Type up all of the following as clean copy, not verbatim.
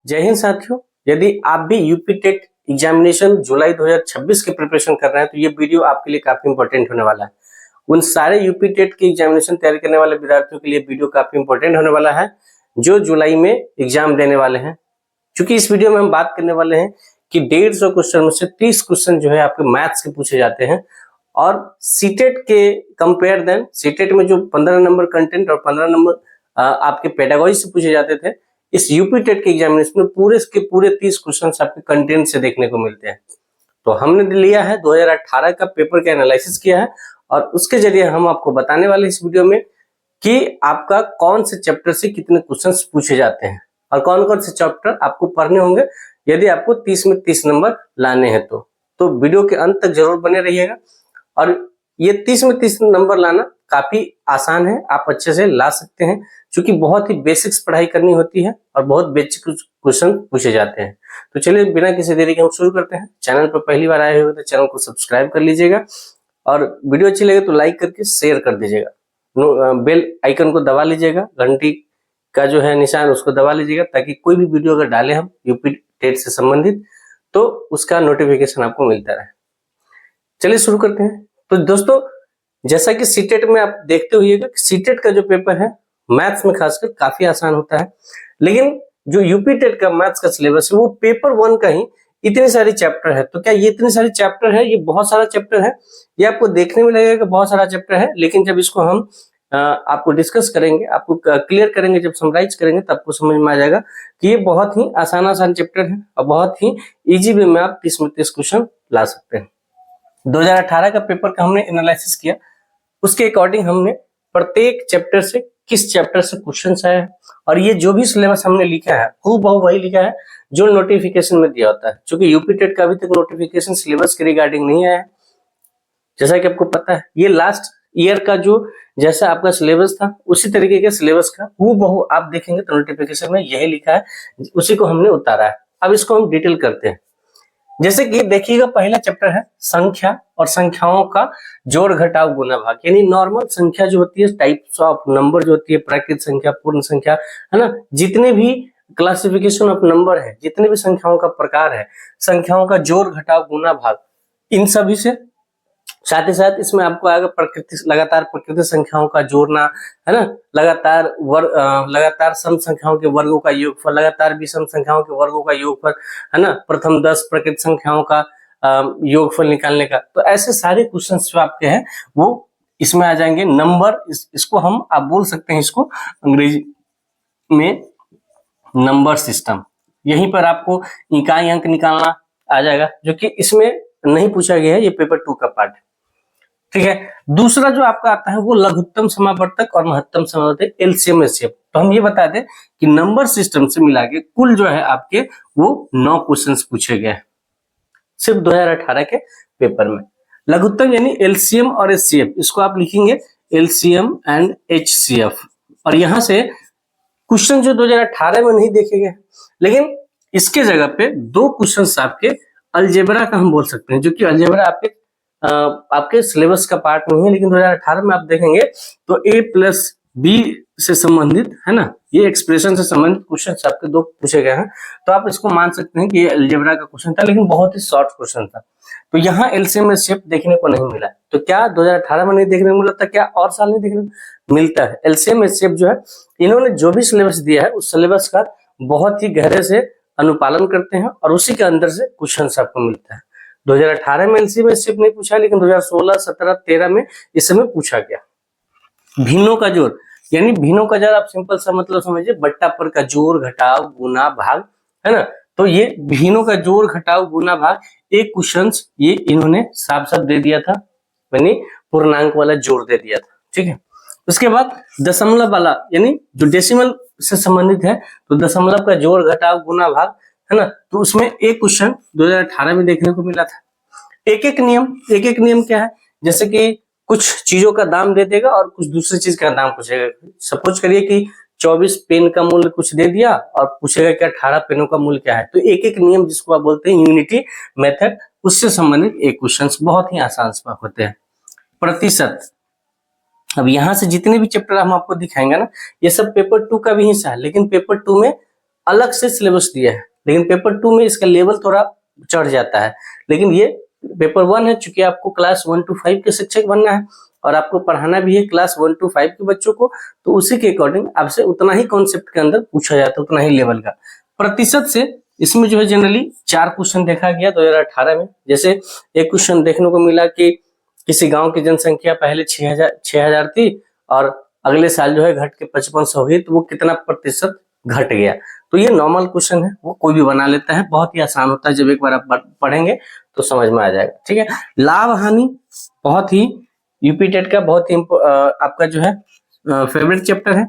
जय हिंद साथियों। यदि आप भी यूपी टेट एग्जामिनेशन जुलाई 2026 की प्रिपरेशन कर रहे हैं तो ये वीडियो आपके लिए काफी इंपॉर्टेंट होने वाला है। उन सारे यूपी टेट की एग्जामिनेशन तैयारी करने वाले विद्यार्थियों के लिए वीडियो काफी इंपॉर्टेंट होने वाला है जो जुलाई में एग्जाम देने वाले हैं। क्योंकि इस वीडियो में हम बात करने वाले हैं कि 150 क्वेश्चन में से 30 क्वेश्चन जो है आपके मैथ्स के पूछे जाते हैं और सीटेट के कंपेयर देन सीटेट में जो 15 नंबर कंटेंट और 15 नंबर आपके पेडागोजी से पूछे जाते थे, इस यूपी टेट के एग्जामिनेशन में पूरे के पूरे 30 क्वेश्चन आपके कंटेंट से देखने को मिलते हैं। तो हमने लिया है 2018 का पेपर का एनालिसिस किया है और उसके जरिए हम आपको बताने वाले इस वीडियो में कि आपका कौन से चैप्टर से कितने क्वेश्चंस पूछे जाते हैं और कौन कौन से चैप्टर आपको पढ़ने होंगे यदि आपको 30 में 30 नंबर लाने हैं। तो वीडियो के अंत तक जरूर बने रहिएगा। और ये 30 में 30 नंबर लाना काफी आसान है, आप अच्छे से ला सकते हैं क्योंकि बहुत ही बेसिक्स पढ़ाई करनी होती है और बहुत बेसिक क्वेश्चन पूछे जाते हैं। तो चलिए बिना किसी देरी के हम शुरू करते हैं। चैनल पर पहली बार आए हुए तो चैनल को सब्सक्राइब कर लीजिएगा और वीडियो अच्छी लगे तो लाइक करके शेयर कर दीजिएगा। बेल आइकन को दबा लीजिएगा, घंटी का जो है निशान उसको दबा लीजिएगा ताकि कोई भी वीडियो अगर डाले हम यूपी टेट से संबंधित तो उसका नोटिफिकेशन आपको मिलता रहे। चलिए शुरू करते हैं। तो दोस्तों, जैसा कि सीटेट में आप देखते होइएगा कि सीटेट का जो पेपर है मैथ्स में खासकर काफी आसान होता है, लेकिन जो यूपी टेट का मैथ्स का सिलेबस है वो पेपर 1 का ही इतने सारे चैप्टर है। तो क्या ये इतने सारे चैप्टर है? ये बहुत सारा चैप्टर है। ये आपको देखने में लगेगा कि बहुत सारा चैप्टर है, लेकिन जब इसको हम आपको डिस्कस करेंगे, आपको क्लियर करेंगे, जब समराइज करेंगे तब आपको समझ में आ जाएगा कि ये बहुत ही आसान चैप्टर है और बहुत ही इजी वे में आप 30 में 30 क्वेश्चन ला सकते हैं। 2018 का पेपर का हमने एनालिसिस किया, उसके अकॉर्डिंग हमने प्रत्येक चैप्टर से किस चैप्टर से क्वेश्चन आया है और ये जो भी सिलेबस हमने लिखा है हूबहू वही लिखा है जो नोटिफिकेशन में दिया होता है। क्योंकि यूपी टेट का अभी तक नोटिफिकेशन सिलेबस के रिगार्डिंग नहीं आया है, जैसा कि आपको पता है। ये लास्ट ईयर का जो जैसा आपका सिलेबस था उसी तरीके के सिलेबस का हूबहू आप देखेंगे तो नोटिफिकेशन में यही लिखा है, उसी को हमने उतारा है। अब इसको हम डिटेल करते हैं। जैसे कि देखिएगा, पहला चैप्टर है संख्या और संख्याओं का जोड़ घटाव गुना भाग, यानी नॉर्मल संख्या जो होती है, टाइप्स ऑफ नंबर जो होती है, प्राकृत संख्या, पूर्ण संख्या, है ना, जितने भी क्लासिफिकेशन ऑफ नंबर है, जितने भी संख्याओं का प्रकार है, संख्याओं का जोड़ घटाव गुना भाग, इन सभी से साथ ही साथ इसमें आपको आएगा लगातार प्रकृति संख्याओं का जोड़ना, है ना, लगातार सम संख्याओं के वर्गों का योगफल, लगातार विषम संख्याओं के वर्गों का योगफल, है ना, प्रथम 10 प्रकृति संख्याओं का योगफल निकालने का। तो ऐसे सारे क्वेश्चन जो आपके हैं वो इसमें आ जाएंगे। नंबर इसको हम आप बोल सकते हैं, इसको अंग्रेजी में नंबर सिस्टम। यहीं पर आपको इकाई अंक निकालना आ जाएगा जो कि इसमें नहीं पूछा गया है, ये पेपर 2 का पार्ट है। ठीक है। दूसरा जो आपका आता है वो लघुत्तम समावर्तक और महत्तम समावर्तक, एलसीएम एचसीएफ। तो हम ये बता दें कि नंबर सिस्टम से मिला के कुल जो है आपके वो 9 क्वेश्चंस पूछे गए सिर्फ 2018 के पेपर में। लघुत्तम यानी एलसीएम और एचसीएफ, इसको आप लिखेंगे एलसीएम एंड एचसीएफ। और यहां से क्वेश्चन जो 2018 में नहीं देखे गए, लेकिन इसके जगह पे 2 क्वेश्चन आपके अलजेब्रा का हम बोल सकते हैं, जो कि अलजेब्रा आपके सिलेबस का पार्ट नहीं है, लेकिन 2018 में आप देखेंगे तो a प्लस बी से संबंधित, है ना, ये एक्सप्रेशन से संबंधित क्वेश्चन आपके 2 पूछे गए हैं। तो आप इसको मान सकते हैं कि ये अलजेब्रा का क्वेश्चन था, लेकिन बहुत ही शॉर्ट क्वेश्चन था। तो यहाँ एलसीएम एचसीएफ देखने को नहीं मिला। तो क्या 2018 में नहीं देखने को मिला था, क्या और साल नहीं देखने को मिलता है? एलसीएम एचसीएफ जो है, इन्होंने जो भी सिलेबस दिया है उस सिलेबस का बहुत ही गहरे से अनुपालन करते हैं और उसी के अंदर से क्वेश्चन आपको मिलता है। 2018 में एलसीएम एचसीएफ नहीं पूछा, लेकिन 2016, 17, 13 में इस समय पूछा गया। भिन्नों का जोड़, यानी भिन्नों का जोड़ आप सिंपल सा मतलब समझिए बट्टा पर का जोड़ घटाव गुना भाग, है ना। तो ये भिन्नों का जोड़ घटाव गुना भाग एक क्वेश्चन ये इन्होंने साफ साफ दे दिया था, यानी पूर्णांक वाला जोड़ दे दिया था। ठीक है। उसके बाद दशमलव वाला, यानी जो डेसिमल से संबंधित है, तो दशमलव का जोड़ घटाव गुना भाग, है ना, तो उसमें एक क्वेश्चन 2018 में देखने को मिला था। एक एक नियम क्या है? जैसे कि कुछ चीजों का दाम दे देगा और कुछ दूसरी चीज का दाम पूछेगा। सपोज करिए कि 24 पेन का मूल्य कुछ दे दिया और पूछेगा कि 18 पेनों का मूल्य क्या है। तो एक एक नियम, जिसको आप बोलते हैं यूनिटी मेथड, उससे संबंधित एक क्वेश्चन बहुत ही आसान होते हैं। प्रतिशत, अब यहाँ से जितने भी चैप्टर हम आपको दिखाएंगे ना, ये सब पेपर 2 का भी हिस्सा है, लेकिन पेपर 2 में अलग से सिलेबस दिया है, लेकिन पेपर 2 में इसका लेवल थोड़ा चढ़ जाता है। लेकिन ये पेपर 1 है, चूंकि आपको क्लास 1 to 5 के शिक्षक बनना है और आपको पढ़ाना भी है क्लास 1 to 5 के बच्चों को, तो उसी के अकॉर्डिंग आपसे उतना ही कॉन्सेप्ट के अंदर पूछा जाता है, उतना ही लेवल का। प्रतिशत से इसमें जो है जनरली 4 क्वेश्चन देखा गया 2018 में। जैसे एक क्वेश्चन देखने को मिला कि किसी गांव की जनसंख्या पहले 6000 थी और अगले साल जो है घट के 5500 हुई, तो वो कितना प्रतिशत घट गया। तो ये नॉर्मल क्वेश्चन है, वो कोई भी बना लेता है, बहुत ही आसान होता है, जब एक बार आप पढ़ेंगे तो समझ में आ जाएगा। ठीक है, लाभ हानि बहुत ही यूपी टेट का बहुत ही आपका जो है फेवरेट चैप्टर है।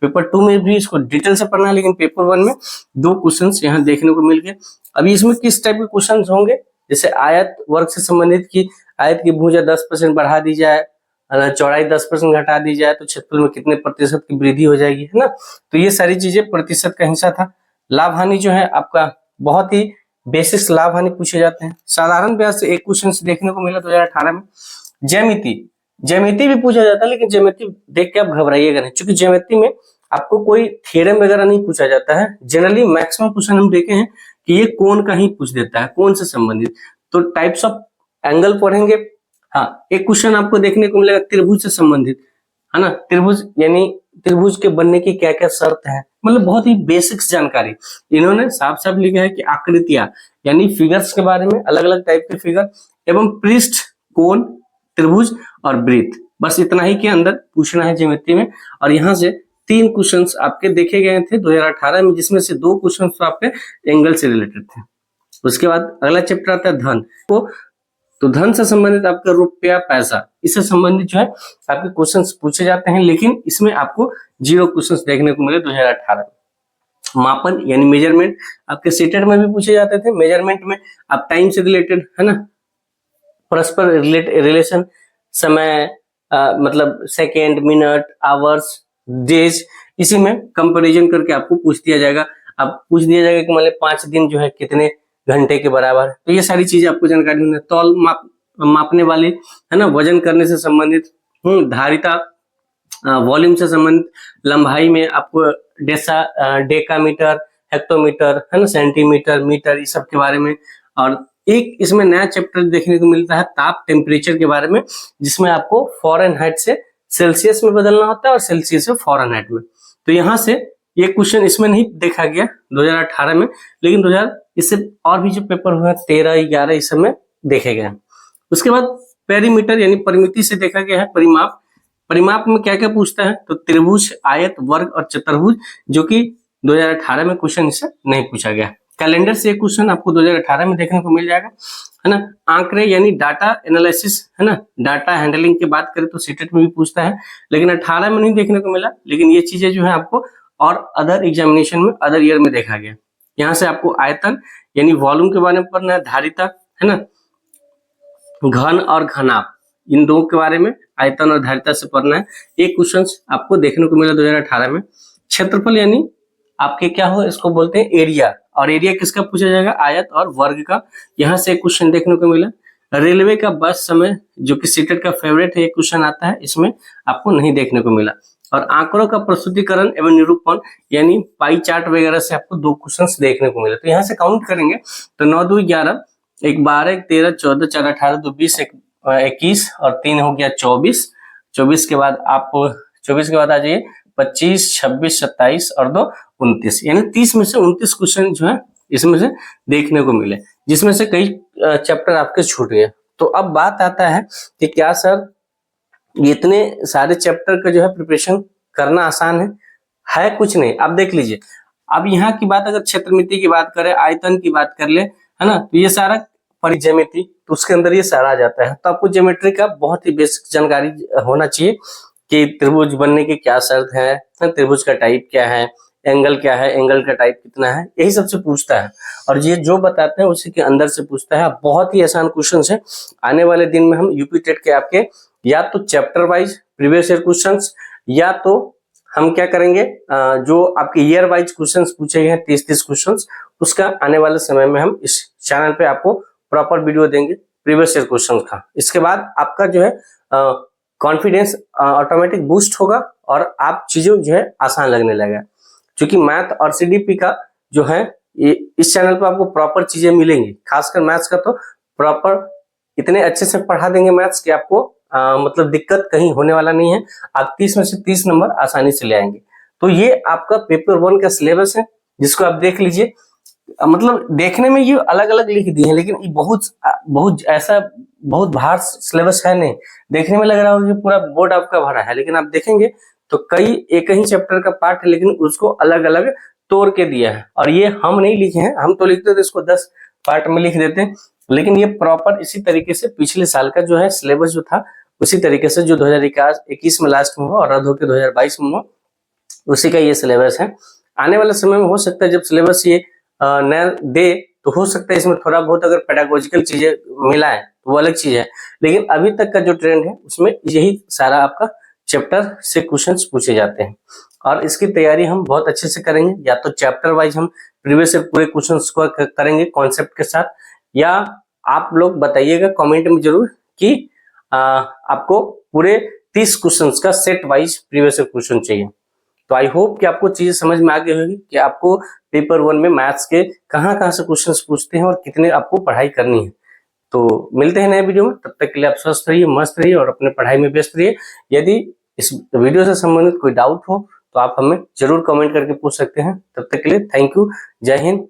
पेपर 2 में भी इसको डिटेल से पढ़ना है, लेकिन पेपर 1 में 2 क्वेश्चंस यहाँ देखने को मिल गए। अभी इसमें किस टाइप के क्वेश्चंस होंगे, जैसे आयत वर्ग से संबंधित की आयत की भुजा 10% बढ़ा दी जाए, चौड़ाई 10% घटा दी जाए तो क्षेत्रफल में कितने प्रतिशत की वृद्धि हो जाएगी, है ना। तो ये सारी चीजें प्रतिशत का हिस्सा था। लाभ हानि जो है आपका बहुत ही बेसिक्स लाभ हानि पूछे जाते हैं। साधारण ब्याज से एक क्वेश्चन देखने को मिला 2018 में। ज्यामिति भी पूछा जाता है, लेकिन ज्यामिति देख के आप घबराइएगा नहीं, क्योंकि ज्यामिति में आपको कोई थ्योरम वगैरह नहीं पूछा जाता है। जनरली मैक्सिमम क्वेश्चन हम देखे हैं कि ये कोण का ही पूछ देता है, कोण से संबंधित। तो टाइप्स ऑफ एंगल पढ़ेंगे। हाँ, एक क्वेश्चन आपको देखने को मिलेगा त्रिभुज से संबंधित, है ना। त्रिभुज यानी त्रिभुज के बनने की क्या क्या शर्त है, मतलब बहुत ही बेसिक्स जानकारी इन्होंने साफ साफ लिखा है कि आकृतियां यानी फिगर्स के बारे में, अलग अलग टाइप के फिगर एवं पृष्ठ, कोण, त्रिभुज और वृत्त, बस इतना ही के अंदर पूछना है ज्योमेट्री में। और यहाँ से 3 क्वेश्चंस आपके देखे गए थे 2018 में, जिसमें से 2 क्वेश्चंस तो आपके एंगल से रिलेटेड थे। उसके बाद अगला चैप्टर आता है धन को, तो धन से संबंधित आपका रुपया पैसा, इससे संबंधित जो है आपके क्वेश्चंस पूछे जाते हैं, लेकिन इसमें आपको 0 क्वेश्चंस देखने को मिले 2018 में। मापन यानी मेजरमेंट आपके सीटेट में भी पूछे जाते थे। मेजरमेंट में आप टाइम से रिलेटेड, है ना, परस्पर रिलेशन, समय मतलब सेकेंड, मिनट, आवर्स, डेज, इसी में कंपैरिजन करके आपको पूछ दिया जाएगा। आप पूछ दिया जाएगा कि मतलब 5 दिन जो है कितने घंटे के बराबर है। तो ये सारी चीजें आपको जानकारी होनी है। तौल मापने वाली, है ना, वजन करने से संबंधित, धारिता वॉल्यूम से संबंधित, लंबाई में आपको डेकामीटर, हेक्टोमीटर, है ना, सेंटीमीटर, मीटर, इस सब के बारे में। और एक इसमें नया चैप्टर देखने को मिलता है ताप, टेम्परेचर के बारे में, जिसमें आपको फॉरेनहाइट से सेल्सियस में बदलना होता है और सेल्सियस से फॉरेनहाइट में। तो यहाँ से ये क्वेश्चन इसमें नहीं देखा गया 2018 में, लेकिन 2000 इससे और भी जो पेपर हुए 13, 11 इस सब में देखे गए। उसके बाद पेरीमीटर यानी परिमिति से देखा गया है परिमाप। परिमाप में क्या क्या पूछता है, तो त्रिभुज, आयत, वर्ग और चतुर्भुज, जो कि 2018 में क्वेश्चन इससे नहीं पूछा गया। कैलेंडर से एक क्वेश्चन आपको 2018 में देखने को मिल जाएगा, है ना। आंकड़े यानी डाटा एनालिसिस, है ना, डाटा हैंडलिंग की बात करें तो सीटेट में भी पूछता है, लेकिन 18 में नहीं देखने को मिला। लेकिन ये चीजें जो है आपको और अदर एग्जामिनेशन में, अदर ईयर में देखा गया। यहाँ से आपको आयतन यानी वॉल्यूम के बारे में पढ़ना है, धारिता, है ना, घन और घनाप, इन दो के बारे में आयतन और धारिता से पढ़ना है। एक क्वेश्चन आपको देखने को मिला 2018 में। क्षेत्रफल यानी आपके क्या हो, इसको बोलते हैं एरिया, और एरिया किसका पूछा जाएगा, आयत और वर्ग का। यहाँ से एक क्वेश्चन देखने को मिला। रेलवे का बस समय, जो कि सीटेट का फेवरेट है, एक क्वेश्चन आता है, इसमें आपको नहीं देखने को मिला। और आंकड़ों का प्रस्तुतिकरण एवं निरूपण यानी पाई चार्ट वगैरह से आपको 2 क्वेश्चन देखने को मिले। तो यहाँ से काउंट करेंगे तो 9 2 11, 1 12, 1 13, 14, 4 18, 2 20, 21 और 3 हो गया 24। 24 के बाद आप 24 के बाद आ जाइए 25, 26, 27 और 2 29, यानी 30 में से 29 क्वेश्चन जो है इसमें से देखने को मिले, जिसमें से कई चैप्टर आपके छूट गए। तो अब बात आता है कि क्या सर इतने सारे चैप्टर का जो है प्रिपरेशन करना आसान है कुछ नहीं। अब देख लीजिए, अब यहाँ की बात अगर क्षेत्रमिति की बात करें, आयतन की बात कर ले, है ना, तो ये सारा परिज्यामिति, तो उसके अंदर ये सारा आ जाता है। तो आपको ज्योमेट्री का बहुत ही बेसिक जानकारी होना चाहिए कि त्रिभुज बनने की क्या शर्त है, त्रिभुज का टाइप क्या है, एंगल क्या है, एंगल का टाइप कितना है, यही सबसे पूछता है। और ये जो बताते हैं उसी के अंदर से पूछता है। बहुत ही आसान क्वेश्चन है। आने वाले दिन में हम यूपी टेट के आपके या तो chapter wise previous year questions, या तो हम क्या करेंगे, जो आपके ईयर वाइज क्वेश्चंस पूछे गए हैं 30-30 क्वेश्चंस, उसका आने वाले समय में हम इस चैनल पे आपको प्रॉपर वीडियो देंगे प्रीवियस ईयर क्वेश्चंस का। इसके बाद आपका जो है कॉन्फिडेंस ऑटोमेटिक बूस्ट होगा और आप चीजों जो है आसान लगने लगेगा, क्योंकि मैथ और सीडीपी का जो है ये इस चैनल पर आपको प्रॉपर चीजें मिलेंगी। खासकर मैथ्स का तो प्रॉपर इतने अच्छे से पढ़ा देंगे मैथ्स कि आपको मतलब दिक्कत कहीं होने वाला नहीं है। आप 30 में से 30 नंबर आसानी से ले आएंगे। तो ये आपका पेपर 1 का सिलेबस है, जिसको आप देख लीजिए। मतलब देखने में ये अलग अलग लिख दी है, लेकिन ये बहुत भार सिलेबस है नहीं। देखने में लग रहा होगा कि पूरा बोर्ड आपका भरा है, लेकिन आप देखेंगे तो कई एक ही चैप्टर का पार्ट है, लेकिन उसको अलग अलग तोड़ के दिया है। और ये हम नहीं लिखे हैं, हम तो लिखते तो इसको 10 पार्ट में लिख देते, लेकिन ये प्रॉपर इसी तरीके से पिछले साल का जो है सिलेबस जो था उसी तरीके से जो 2021 में लास्ट में हुआ और रद्द होकर 2022 में हुआ, उसी का ये सिलेबस है। आने वाले समय में हो सकता है जब सिलेबस ये नया दे तो हो सकता है इसमें थोड़ा बहुत अगर पेडागोजिकल चीजें मिला है तो वो अलग चीज है, लेकिन अभी तक का जो ट्रेंड है उसमें यही सारा आपका चैप्टर से क्वेश्चंस पूछे जाते हैं। और इसकी तैयारी हम बहुत अच्छे से करेंगे, या तो चैप्टर वाइज हम प्रीवियस से पूरे क्वेश्चंस को करेंगे कॉन्सेप्ट के साथ, या आप लोग बताइएगा कमेंट में जरूर कि आपको पूरे 30 क्वेश्चंस का सेट वाइज प्रीवियस से क्वेश्चन चाहिए। तो आई होप कि आपको चीजें समझ में आ गई होगी कि आपको पेपर 1 में मैथ्स के कहां से क्वेश्चंस पूछते हैं और कितने आपको पढ़ाई करनी है। तो मिलते हैं नए वीडियो में, तब तक के लिए आप स्वस्थ रहिए, मस्त रहिए और अपने पढ़ाई में व्यस्त रहिए। यदि इस वीडियो से संबंधित कोई डाउट हो तो आप हमें जरूर कमेंट करके पूछ सकते हैं। तब तक के लिए थैंक यू, जय हिंद,